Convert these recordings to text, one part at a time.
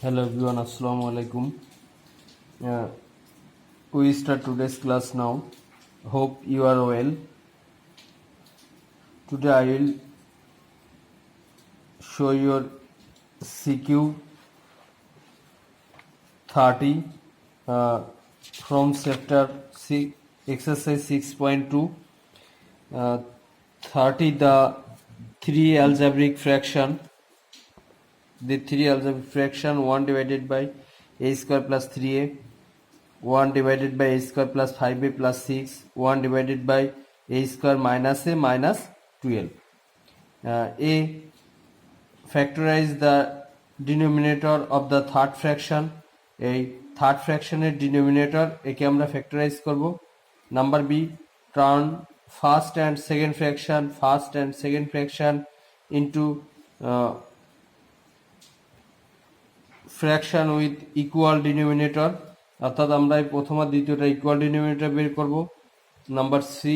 Hello everyone, Assalamu alaikum. Uh, we start today's class now. Hope you are well. Today I will show your CQ 30 from chapter 6, exercise 6.2. 30 the three algebraic fraction. The three algebraic fraction 1 divided by a square plus 3a, 1 divided by a square plus 5a plus 6, 1 divided by a square minus a minus 12. A factorize the denominator of the third fraction. এই third ফ্র্যাকশনের denominator একে আমরা factorise করব। Number B, turn first and second fraction into fraction with equal denominator, অর্থাৎ আমরা এই প্রথম আর দ্বিতীয়টা ইকুয়াল ডিনোমিনেটর বের করব। Number C,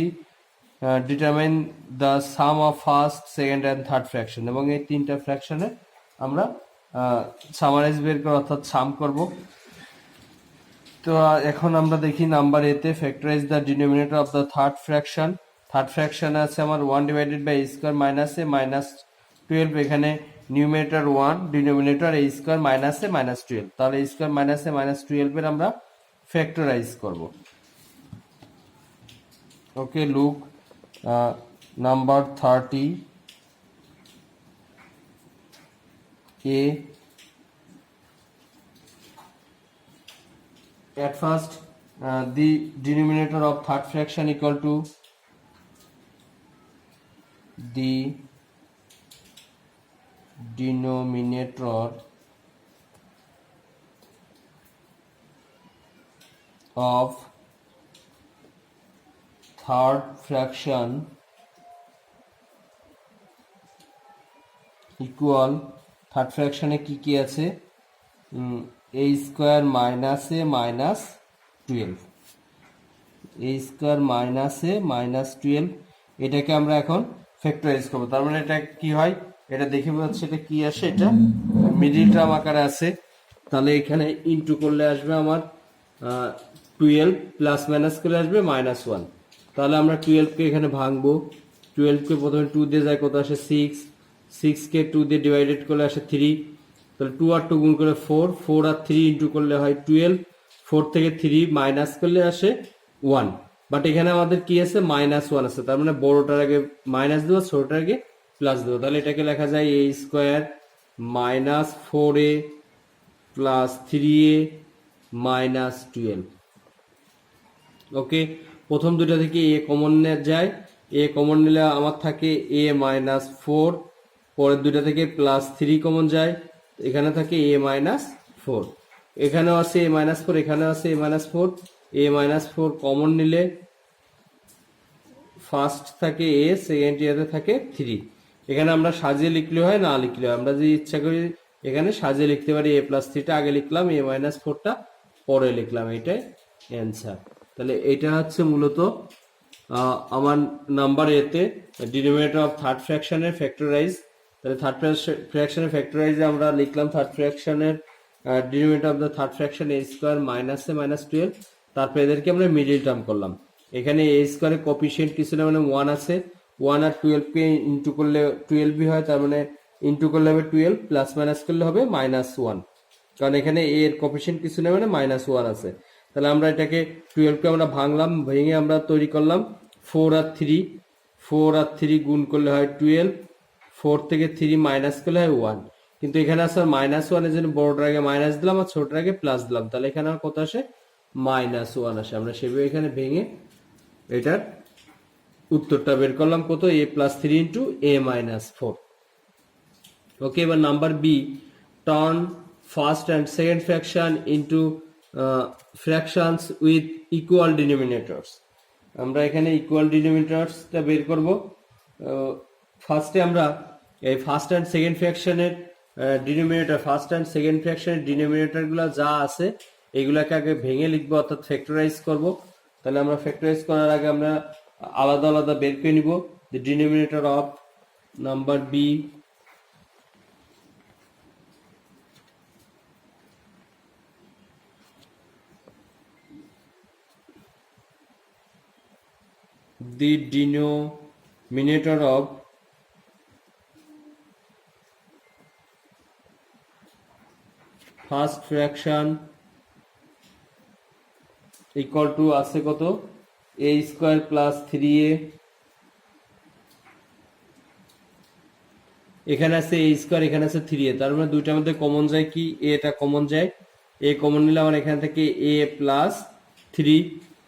determine the sum of first, second and third fraction, এবং এই তিনটা ফ্র্যাকশনে আমরা সামারাইজ বের করব, অর্থাৎ সাম করব। তো এখন আমরা দেখি নাম্বার এতে factorise the denominator of the third fraction আছে আমার 1 divided by a square minus a minus 12। এখানে numerator 1, denominator a square minus a minus 12, তাহলে a square minus a minus 12 এর আমরা ফ্যাক্টরাইজ করব। Okay, look number 30 a. At first, the denominator of third fraction equal to the denominator of third fraction equal, third fraction এ কি আছে, a square minus a minus 12, a square minus a minus 12, এটাকে আমরা এখন factorise করব। তার মানে এটা কি হয়, এটা দেখে বোঝা যাচ্ছে এটা কি আসে, এটা মিডল টার্ম আকারে আছে। তাহলে এখানে ইনটু করলে আসবে আমার 12, প্লাস মাইনাস করলে আসবে মাইনাস 1। তাহলে আমরা 12 কে এখানে ভাঙবো। 12 কে প্রথমে 2 দিয়ে যায়, কত আসে 6, 6 কে 2 দিয়ে ডিভাইডেড করলে আসে 3, তাহলে 2 আর 2 গুণ করে 4, 4 আর 3 ইন্টু করলে হয় 12, 4 থেকে 3 মাইনাস করলে আসে 1। বাট এখানে আমাদের কি আছে, মাইনাস 1 আছে, তার মানে বড়টার আগে মাইনাস দেবো, ছোটটার আগে প্লাস দেবো। তাহলে এটাকে লেখা যায় a square minus 4a plus 3a minus 12। ওকে, প্রথম দুটা থেকে a কমন যায়, a কমন নিলে আমার থাকে a মাইনাস 4, পরের দুটা থেকে প্লাস 3 কমন যায়, এখানে থাকে a মাইনাস 4, এখানেও আছে a মাইনাস 4, এখানেও আছে a minus 4, a minus 4 common নিলে ফার্স্ট থাকে a, সেকেন্ড ইয়ারে থাকে 3। এখানে আমরা সাজিয়ে লিখলে হয়, না লিখলে হয়, আমরা যদি ইচ্ছা করি এখানে সাজিয়ে লিখতে পারি, a প্লাস 3টা আগে লিখলাম, a মাইনাস 4টা পরে লিখলাম, এটাই অ্যান্সার। তাহলে এটা হচ্ছে মূলত আমার নাম্বার এতে ডিনোমিনেটর অফ থার্ড ফ্র্যাকশনের ফ্যাক্টরাইজ। তাহলে থার্ড ফ্র্যাকশনের ফ্যাক্টরাইজে আমরা লিখলাম থার্ড ফ্র্যাকশনের denominator of the third fraction a square minus a minus 12, তারপরে এদেরকে আমরা মিডল টার্ম করলাম। এখানে a স্কয়ারের কোএফিসিয়েন্ট কিছু না, মানে 1 আছে, 1 আর 12 কে ইনটু করলে 12 হয়, তার মানে ইনটু করলে হবে 12, প্লাস মাইনাস করলে হবে মাইনাস 1, কারণ এখানে a এর কোএফিসিয়েন্ট কিছু না, মানে মাইনাস 1 আছে। তাহলে আমরা এটাকে 12 কে আমরা ভাঙলাম, ভেঙে আমরা তৈরি করলাম 4 আর 3, 4 আর 3 গুণ করলে হয় 12, 4 থেকে 3 মাইনাস করলে হয় 1, কিন্তু এখানে আসলে মাইনাস 1 এর জন্য বড়টার আগে মাইনাস দিলাম আর ছোটটার আগে প্লাস দিলাম, তাহলে এখানে আমার কত আসে, মাইনাস 1 আসে। আমরা সেভাবে এখানে ভেঙে এটার উত্তরটা বের করলাম, কত, a plus 3 into a minus 4। Okay, এবার number B, turn first and second fraction into fractions with equal denominators. আমরা এখানে ইকুয়াল ডিনোমিনেটরসটা বের করব। ফার্স্টে আমরা এই ফার্স্ট অ্যান্ড সেকেন্ড ফ্র্যাকশনের ডিনোমিনেটরগুলো যা আছে এগুলাকে আগে ভেঙে লিখবো, অর্থাৎ ফ্যাক্টরাইজ করব। তাহলে আমরা ফ্যাক্টরাইজ করার আগে আমরা আলাদা আলাদা বের করে নিব। The denominator of number B the denominator of first fraction equal to আছে কত a স্কয়ার প্লাস 3a, এখানে আছে a স্কয়ার, এখানে আছে 3a, তার মানে দুইটার মধ্যে কমন যায় কি, a টা কমন যায়, a কমন নিলে আমার এখান থেকে a প্লাস 3,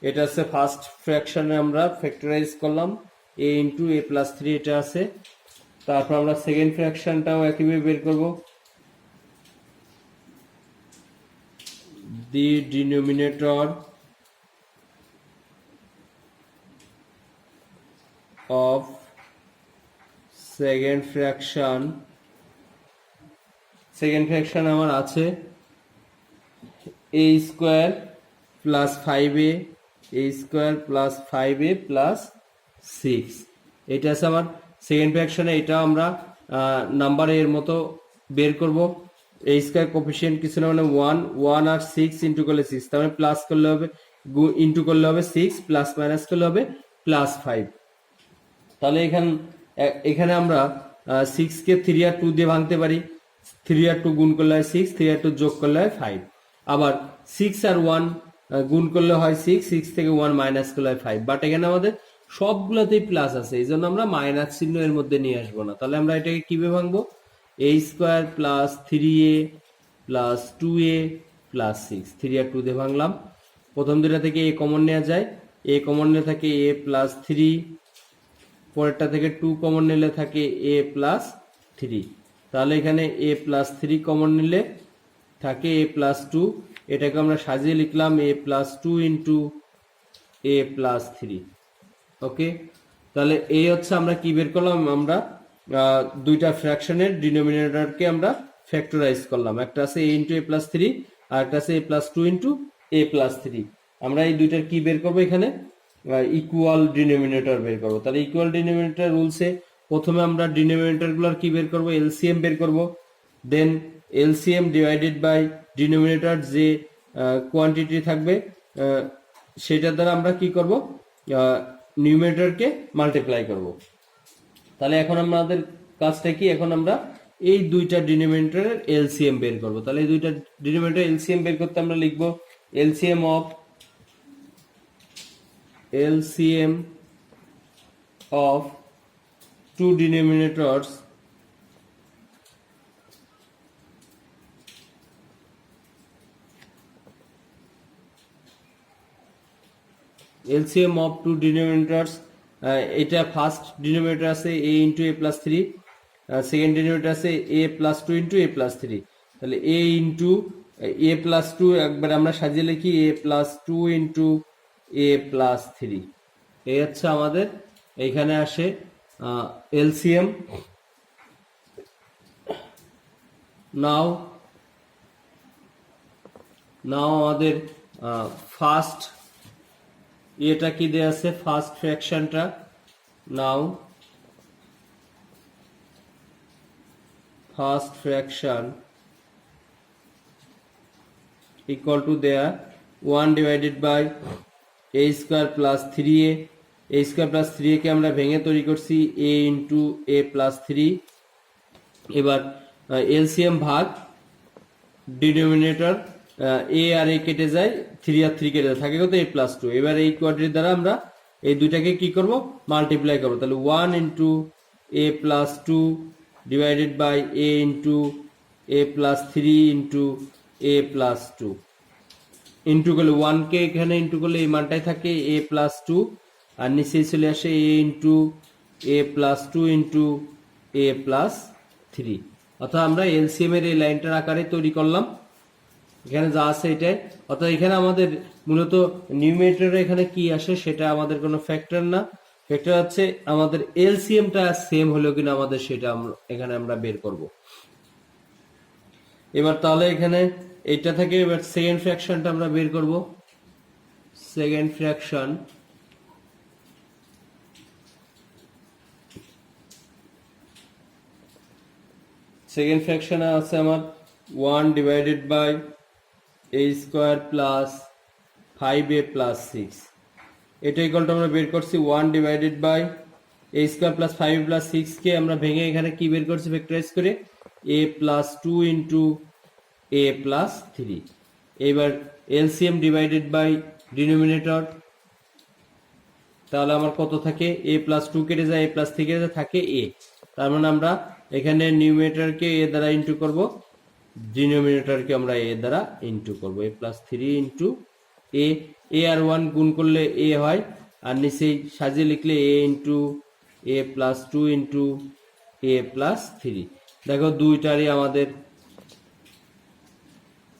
এটা আছে ফার্স্ট ফ্র্যাকশনে আমরা ফ্যাক্টরাইজ করলাম, a ইন্টু a প্লাস 3 এটা আছে। তারপর আমরা সেকেন্ড ফ্র্যাকশনটাও একইভাবে বের করব, the denominator of second fraction আমার আছে a square plus 5a, a square plus 5a plus 6, এটা আছে আমার সেকেন্ড ফ্র্যাকশনে। এটা আমরা নাম্বার এর মতো বের করব, a স্কয়ার কোফিশিয়েন্ট কিছু না মানে 1 আর 6 ইন্টু করলে 6, তার মানে প্লাস করলে হবে ইন্টু করলে হবে 6, প্লাস মাইনাস করলে হবে প্লাস 5। তাহলে এখানে আমরা 6 কে 3 আর 2 দিয়ে ভাঙতে পারি, 3 আর 2 গুণ করলে হয় 6, 3 আর 2 যোগ করলে হয় 5, আবার 6 আর 1 গুণ করলে হয় 6, 6 থেকে 1 মাইনাস করলে হয় 5, বাট এখানে আমাদের সবগুলোতেই প্লাস আছে, এই জন্য আমরা মাইনাস চিহ্ন এর মধ্যে নিয়ে আসবো না। তাহলে আমরা এটাকে কিভাবে ভাঙবো, a square plus 3a plus 2a plus 6, 3 আর 2 দিয়ে ভাঙলাম, প্রথম দুটা থেকে a কমন নেওয়া যায়, a কমন নিলে থাকে a প্লাস 3, পরেরটা থেকে 2 কমন নিলে থাকে a প্লাস 3, তাহলে এখানে a প্লাস 3 কমন নিলে থাকে a প্লাস 2, এটাকে আমরা সাজিয়ে লিখলাম a plus 2 into a plus 3। ওকে, তাহলে এই হচ্ছে আমরা কি বের করলাম, আমরা দুইটা ফ্র্যাকশনের ডিনোমিনেটরকে আমরা ফ্যাক্টরাইজ করলাম, একটা আছে a ইন্টু a প্লাস 3 আর একটা আছে a plus 2 into a plus 3। আমরা এই দুইটার কি বের করবো, এখানে ইকুয়াল ডিনোমিনেটর বের করবো। তাহলে ইকুয়াল ডিনোমিনেটর রুলসে প্রথমে আমরা ডিনোমিনেটর গুলোর কি বের করবো, এলসিএম বের করব, দেন এলসিএম ডিভাইডেড বাই ডিনোমিনেটর যে কোয়ান্টিটি থাকবে সেটার দ্বারা আমরা কি করব, নিউমিনেটরকে মাল্টিপ্লাই করব। তাহলে এখন আমাদের কাজটা কি, এখন আমরা এই দুইটা ডিনোমিনেটরের এলসিএম বের করব। তাহলে এই দুইটা ডিনোমিনেটর এলসিএম বের করতে আমরা লিখব LCM of two denominators LCM of two denominators, এটা ফার্স্ট ডিনোমিনেটর আছে a into a plus 3, second denominator আছে a plus 2 into a plus 3, তাহলে a ইন্টু a প্লাস 2 একবার আমরা সাজিয়ে লিখি a plus 2 into a plus 3, এই হচ্ছে আমাদের এইখানে আসে এলসিএম। নাও আমাদের ফার্স্ট এটা কি দেয়া আছে, ফার্স্ট ফ্র্যাকশনটা, now first fraction equal to দেয়া 1 divided by a square plus 3a, a square plus 3a কে আমরা ভেঙে তৈরি করছি a ইন্টু a প্লাস 3। এবার এলসিএম ভাগ ডিনোমিনেটর, a আর a কেটে যায়, 3 আর 3 কেটে যায়, থাকে কত a প্লাস 2। এবার এই কোয়াড্রির দ্বারা আমরা এই দুইটাকে কি করব, মাল্টিপ্লাই করব। তাহলে 1 into a plus 2 divided by a into a plus 3 into a plus 2, into করলে 1 কে এখানে ইন্টু করলে এই মানটাই থাকে a প্লাস 2, আর নিচেই চলে আসে a into a plus 2 into a plus 3। অর্থাৎ আমরা এলসিএম এর এই লাইনটার আকারে তৈরি করলাম, এখানে যা আছে এটাই। অর্থাৎ এখানে আমাদের মূলত নিউমিনেটরে এখানে কি আসে সেটা আমাদের কোনো ফ্যাক্টর না, ফ্যাক্টর হচ্ছে আমাদের এলসিএমটা সেম হলো কিনা আমাদের সেটা এখানে আমরা বের করব। এবার তাহলে এখানে এইটা থেকে এবার সেকেন্ড ফ্র্যাকশনটা আমরা বের করব। সেকেন্ড ফ্র্যাকশন আছে আমার 1 divided by a square plus 5a plus 6, এটা ইকুয়াল টু আমরা বের করছি 1 divided by a square plus 5 plus 6 কে আমরা ভেঙে এখানে কি বের করছি ফ্যাক্টরাইজ করে a plus 2 into a plus 3। এবার এলসিএম ডিভাইডেড বাই ডিনোমিনেটর, তাহলে আমার কত থাকে a প্লাস 2 কেটে যায় a প্লাস 3 কেটে যায় থাকে a, তার মানে আমরা এখানে নিউমিনেটরকে a দ্বারা ইনটু করব, ডিনোমিনেটরকে আমরা a দ্বারা ইনটু করব, a plus 3 into a, a আর 1 গুণ করলে a হয়, আর নিচে সাজিয়ে লিখলে a into a plus 2 into a plus 3। দেখো দুইটারই আমাদের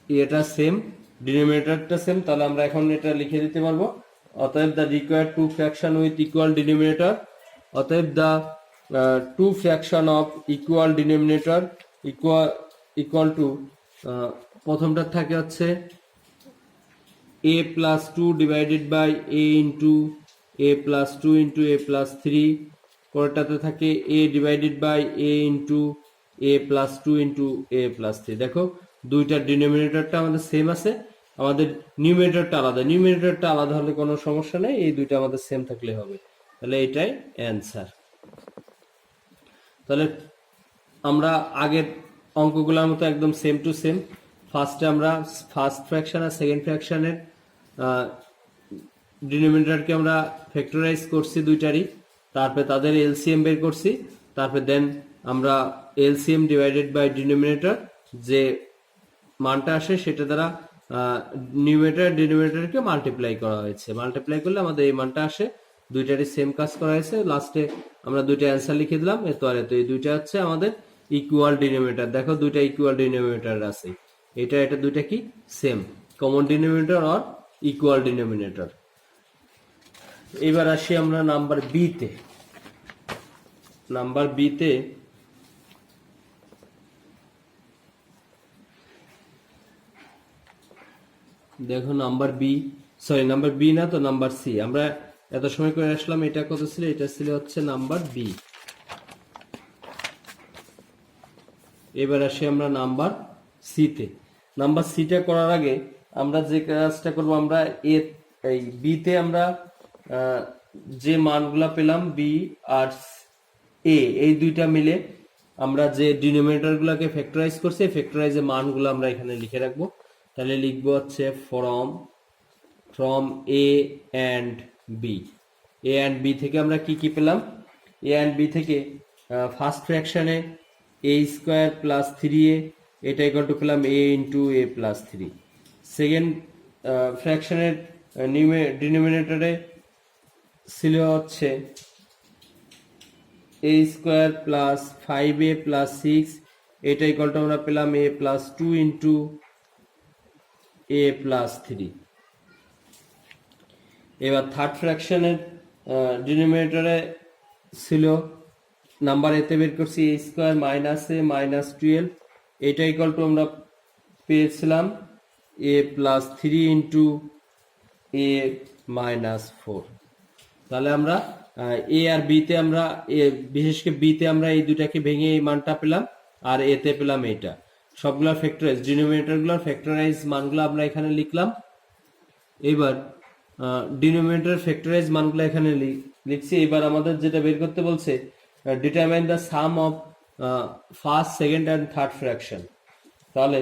এটা সেম, ডিনোমিনেটরটা সেম, তাহলে আমরা এখন এটা লিখে দিতে পারবো। অতএব the required two fraction with equal denominator, অতএব the two fraction of equal denominator equal to, প্রথমটা থাকে হচ্ছে a plus 2 divided by a into a plus 2 into a plus 3, পরেরটাতে থাকে a divided by a into a plus 2 into a plus 3। দেখো দুইটার ডিনোমিনেটরটা আমাদের same আছে, আমাদের নিউমিনেটরটা আলাদা, নিউমিনেটরটা আলাদা হলে কোনো সমস্যা নেই, এই দুইটা আমাদের সেম থাকলে হবে, তাহলে এটাই অ্যান্সার। তাহলে আমরা আগের অঙ্কগুলোর মতো একদম সেম টু সেম, ফার্স্টে আমরা ফার্স্ট ফ্র্যাকশন আর সেকেন্ড ফ্র্যাকশনের ডিনোমিনেটরকে আমরা ফ্যাক্টরাইজ করছি দুইটারই, তারপরে তাদের এলসিএম বের করছি, তারপরে দেন আমরা এলসিএম ডিভাইডেড বাই ডিনোমিনেটর যে মানটা আসে সেটা দ্বারা নিউমিনেটর ডিনোমিনেটরকে মাল্টিপ্লাই করা হয়েছে, মাল্টিপ্লাই করলে আমাদের এই মানটা আসে, দুইটারই সেম কাজ করা হয়েছে, লাস্টে আমরা দুইটা অ্যান্সার লিখে দিলাম এত আর এত, এই দুইটা হচ্ছে আমাদের ইকুয়াল ডিনোমিনেটর। দেখো দুইটা ইকুয়াল ডিনোমিনেটর আছে, এটা এটা দুইটা কি same, common denominator or equal denominator. এবার আসি আমরা নাম্বার বি তে। নাম্বার বি তে দেখো number B, sorry number B না তো নাম্বার সি, আমরা এত সময় করে আসলাম, এটা কত ছিল, এটা ছিল হচ্ছে নাম্বার বি। এবার আসি আমরা নাম্বার সি তে। নাম্বার সিটা করার আগে আমরা যে কাজটা করব, আমরা এই বি তে আমরা যে মানগুলা পেলাম বি আর এ এই দুইটা মিলে আমরা যে ডিনোমিনেটর গুলাকে ফ্যাক্টরাইজ করছি, ফ্যাক্টরাইজের মানগুলো আমরা এখানে লিখে রাখবো। তাহলে লিখবো হচ্ছে from A and B, A and B থেকে আমরা কি কি পেলাম, এ অ্যান্ড বি থেকে ফার্স্ট ফ্র্যাকশনে এ স্কোয়ার প্লাস 3a, এটা ইকুয়াল টু পেলাম A into A plus 3। Second ফ্র্যাকশনের ডিনোমিনেটরে ছিল হচ্ছে এ স্কোয়ার প্লাস 5a প্লাস 6, এটা ইকুয়াল টু আমরা পেলাম a plus 2 into A plus 3। এবার থার্ড ফ্র্যাকশনের ডিনোমিনেটরে ছিল নাম্বার এতে বের করছি এ স্কোয়ার মাইনাস এ মাইনাস 12, এটা ইকুয়াল টু আমরা পেয়েছিলাম এ প্লাস 3 ইন্টু এ মাইনাস 4। তাহলে আমরা এ আর বিতে আমরা বিশেষ করে বিতে আমরা এই দুটাকে ভেঙে এই মানটা পেলাম, আর এতে পেলাম এটা, সবগুলা ফ্যাক্টরাইজ ডিনোমিনেটরগুলোর ফ্যাক্টরাইজ মানগুলো আমরা এখানে লিখলাম। এবার ডিনোমিনেটর ফ্যাক্টরাইজ মানগুলো এখানে লিখছি। এবার আমাদের যেটা বের করতে বলছে, determine the sum of first second and third fraction. তাহলে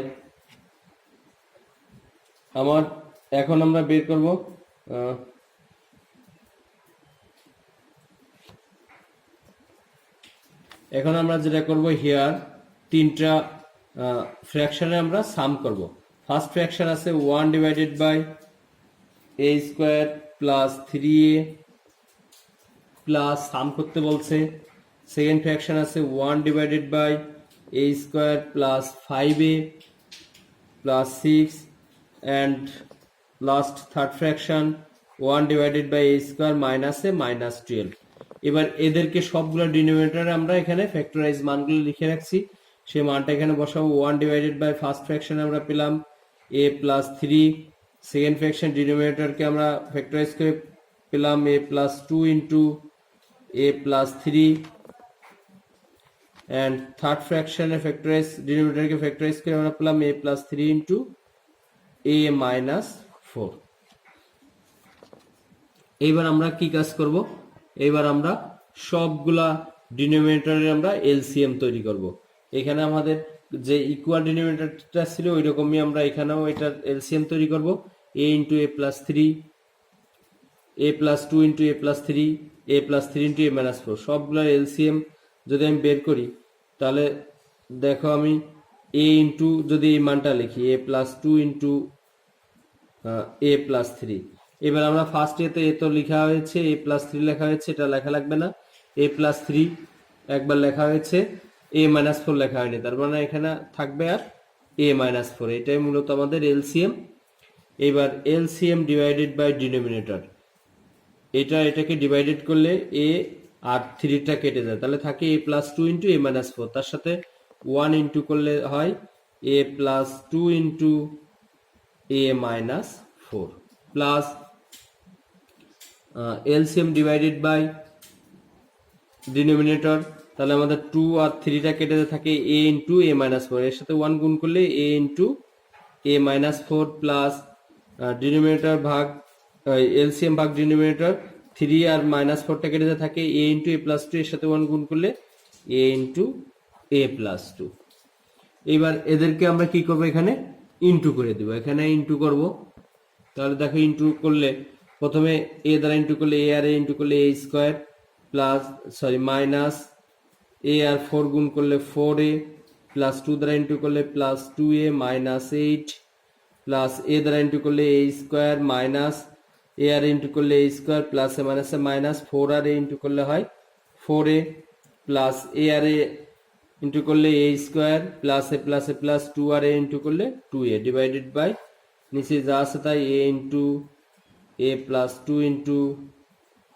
আমার এখন আমরা বের করব এখন আমরা যেটা করব হিয়ার তিনটা ফ্র্যাকশনে আমরা সাম করব। ফার্স্ট ফ্র্যাকশন আছে 1 divided by a square plus 3a plus sum করতে বলছে। সেকেন্ড ফ্র্যাকশন আছে 1 divided by a square plus 5a plus 6 and last third fraction 1 divided by a square minus a minus 12। এবার এদেরকে সবগুলো ডিনোমিনেটরে আমরা এখানে ফ্যাক্টরাইজ মানগুলো লিখে রাখছি, সেই মানটা এখানে বসাবো। 1 ডিভাইডেড বাই ফার্স্ট ফ্র্যাকশন আমরা পেলাম এ প্লাস 3, সেকেন্ড ফ্র্যাকশন ডিনোমিনেটরকে আমরা ফ্যাক্টরাইজ করে পেলাম a plus 2 into A plus 3 and third ফ্র্যাকশনের ফ্যাক্টরাইজ ডিনোমিনেটরকে ফ্যাক্টরাইজ করে আমরা পেলাম a plus 3 into A minus 4। এইবার আমরা কি কাজ করব, এইবার আমরা সবগুলা ডিনোমিনেটরের আমরা এলসিএম তৈরি করব। এখানে আমাদের যে ইকুয়াল ডিনোমিনেটরটা ছিল ওই রকমই আমরা এখানেও এটার এলসিএম তৈরি করব। এ ইন্টু এ প্লাস থ্রি, এ প্লাস টু ইন্টু এ প্লাস থ্রি, এ প্লাস থ্রি ইন্টু এ মাইনাস ফোর, সবগুলোর এলসিএম যদি আমি বের করি তাহলে দেখো আমি এ ইন্টু যদি এই মানটা লিখি এ প্লাস টু ইন্টু এ প্লাস থ্রি, এবার আমরা ফার্স্ট এতে এ তো লেখা হয়েছে, এ প্লাস থ্রি লেখা হয়েছে, এটা লেখা লাগবে না। এ প্লাস থ্রি একবার লেখা হয়েছে, এ মাইনাস ফোর লেখা হয়নি, তার মানে এখানে থাকবে আর এ মাইনাস ফোর, এটাই মূলত আমাদের এলসিএম। এবার এলসিএম ডিভাইডেড বাই ডিনোমিনেটর, এটাকে ডিভাইডেড করলে এ আর থ্রিটা কেটে যায়, তাহলে থাকে a plus two into A minus four, তার সাথে ওয়ান ইন্টু করলে হয় a plus two into A minus four, plus LCM divided by denominator, তাহলে আমাদের টু আর থ্রিটা কেটে থাকে a into A minus four, এর সাথে ওয়ান গুণ করলে a into A minus four, plus denominator ভাগ এলসিএম ভাগ ডিনোমিনেটর, থ্রি আর মাইনাস ফোরটা কেটে থাকে a into A plus two, এর সাথে ওয়ান গুণ করলে a into A plus two. এবার এদেরকে আমরা কি করব, এখানে ইন্টু করে দিব, এখানে ইন্টু করব। তাহলে দেখো ইন্টু করলে প্রথমে এ দ্বারা ইন্টু করলে এ আর এ ইন্টু করলে এ স্কোয়ার, প্লাস মাইনাস এ আর ফোর গুণ করলে ফোর এ, প্লাস টু দ্বারা ইন্টু করলে প্লাস টু এ মাইনাস এইট, প্লাস এ দ্বারা ইন্টু করলে এ স্কোয়ার মাইনাস এ আর ইন্টু করলে এ square, plus A minus a minus four R A into করলে হয় ফোর এ, প্লাস এ আর এ ইন্টু করলে এ স্কোয়ার, প্লাস এ প্লাস টু আর এ ইন্টু করলে two A, divided by নিচে যা আছে তাই এ ইন্টু এ প্লাস টু ইন্টু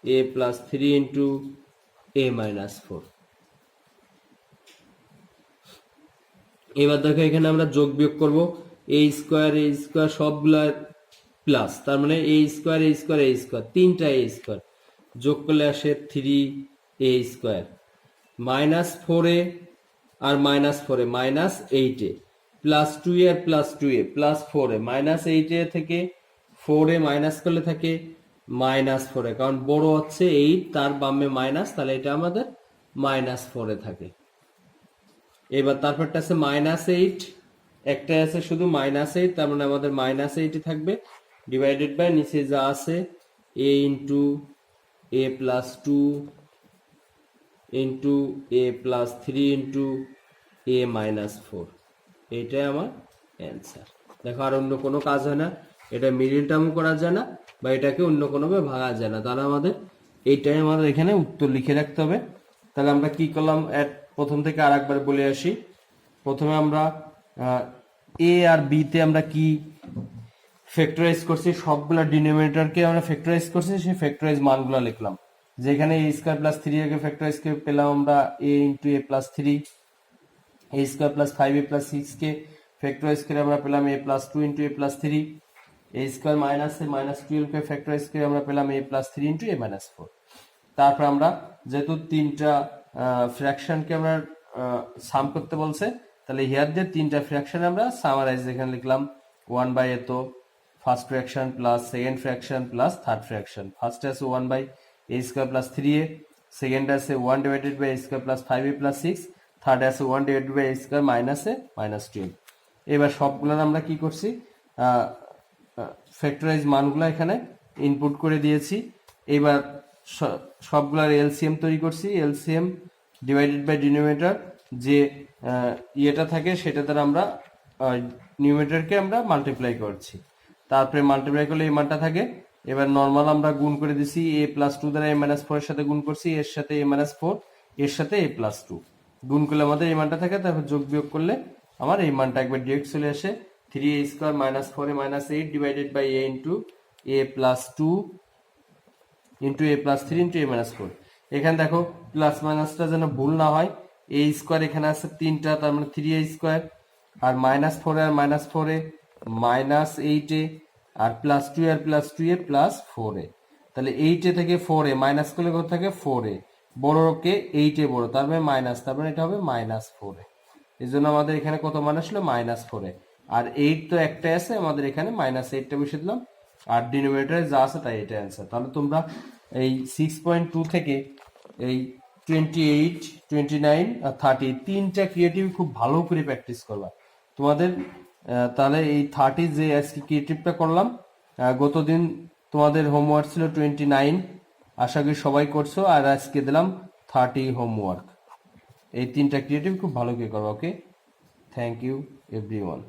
এ প্লাস থ্রি ইন্টু এ minus four. এবার দেখো এখানে আমরা যোগ বিয়োগ করবো, এ স্কোয়ার সবগুলা প্লাস, তার মানে এ স্কোয়ার তিনটা এ স্কোয়ার যোগ করলে আসে three A square, minus four A R minus four A minus eight A, plus two A R plus two A plus four A, minus eight এ থেকে ফোর এ মাইনাস করলে থাকে minus four এ, কারণ বড় হচ্ছে eight, তার বামে minus, তাহলে এটা আমাদের মাইনাস ফোর এ থাকে। এবার তারপরটা আছে মাইনাস এইট, একটা আছে শুধু মাইনাস এইট, তার মানে আমাদের মাইনাস এইট থাকবে, ডিভাইডেড বাই নিচে যা আছে এ ইন্টু এ প্লাস টু ইন্টু এ প্লাস থ্রি ইন্টু এ মাইনাস ফোর, এইটাই আমার অ্যান্সার। দেখো আর অন্য কোনো কাজ হয় না, এটা মিডিল টার্ম করা যায় না বা এটাকে অন্য কোনোভাবে ভাঙা যায় না, তাহলে আমাদের এইটাই আমাদের এখানে উত্তর লিখে রাখতে হবে। তাহলে আমরা কি করলাম, প্রথম থেকে আর একবার বলে আসি। প্রথমে আমরা এ আর বি তে আমরা কি ফ্যাক্টরাইজ করছি, সবগুলা ডিনোমিনেটরকে আমরা ফ্যাক্টরাইজ করছি, সেই ফ্যাক্টরাইজ মানগুলো লিখলাম। যেখানে এ স্কোয়ার প্লাস থ্রি এর ফ্যাক্টরাইজ কে পেলাম আমরা এ into A plus three, A square plus five a plus six K factorise করে আমরা পেলাম a plus two into A plus three, A square minus a minus twelve K factorise করে আমরা পেলাম a plus three into A minus four. তারপর আমরা যেহেতু তিনটা ফ্র্যাকশনকে আমরা সাম করতে বলছে, তাহলে হিয়ার যে তিনটা ফ্র্যাকশন আমরা সামারাইজ এখানে লিখলাম, ওয়ান বাই এত first fraction plus second fraction plus third fraction. ফার্স্টে আছে one by a square plus three a, second আছে one divided by a square plus five a plus six, third আছে one divided by a square minus a minus twelve. এবার সবগুলোর আমরা কি করছি, factorise মানগুলো এখানে ইনপুট করে দিয়েছি। এবার সবগুলার এলসিএম তৈরি করছি, এলসিএম ডিভাইডেড বাই ডিনোমিনেটর, যে ইয়েটা থাকে সেটা দ্বারা আমরা নিউমিনেটরকে আমরা মাল্টিপ্লাই করছি, তারপরে মাল্টিপ্লাই করলে এই মানটা থাকে। এবার নর্মাল আমরা গুণ করে দিছি, এ প্লাস টু দ্বারা এ মাইনাস ফোর এর সাথে গুণ করছি, এর সাথে এ মাইনাস ফোর, এর সাথে এ প্লাস টু গুণ করলে আমাদের এই মানটা থাকে, তারপর যোগ বিয়োগ করলে আমার এই মানটা একবার ডিরেক্ট চলে আসে, three A square minus four A minus eight divided by A into A plus two into A plus three into A minus four. এখানে দেখো প্লাস মাইনাসটা যেন ভুল না হয়, এ স্কোয়ার এখানে আছে তিনটা, তার মানে three A square, R minus four A R minus four A minus eight A, R plus two R plus two A plus four এ, তাহলে এইট এ থেকে ফোর এ মাইনাস করলে কত থাকে ফোর এ, বড়কে এইট এ বড়, তার মানে মাইনাস, তার মানে এটা হবে মাইনাস ফোর এ। এই জন্য আমাদের এখানে কত মান আসলো মাইনাস ফোর এ, আর এইট তো একটাই আছে, আমাদের এখানে মাইনাস এইটটা বসে দিলাম, আর ডিনোমিনেটরে যা আছে তাই এটা অ্যান্সার। তাহলে তোমরা এই 6.2 থেকে এই 28, 29 আর 30 তিনটা ক্রিয়েটিভ খুব ভালো করে প্র্যাকটিস করবা তোমাদের। তাহলে এই 30 যে আজকে ক্রিয়েটিভটা করলাম, গতদিন তোমাদের হোমওয়ার্ক ছিল 29, আশা করি সবাই করছো, আর আজকে দিলাম 30 হোমওয়ার্ক। এই তিনটা ক্রিয়েটিভ খুব ভালো করে করবা। ওকে, থ্যাংক ইউ এভরিওয়ান।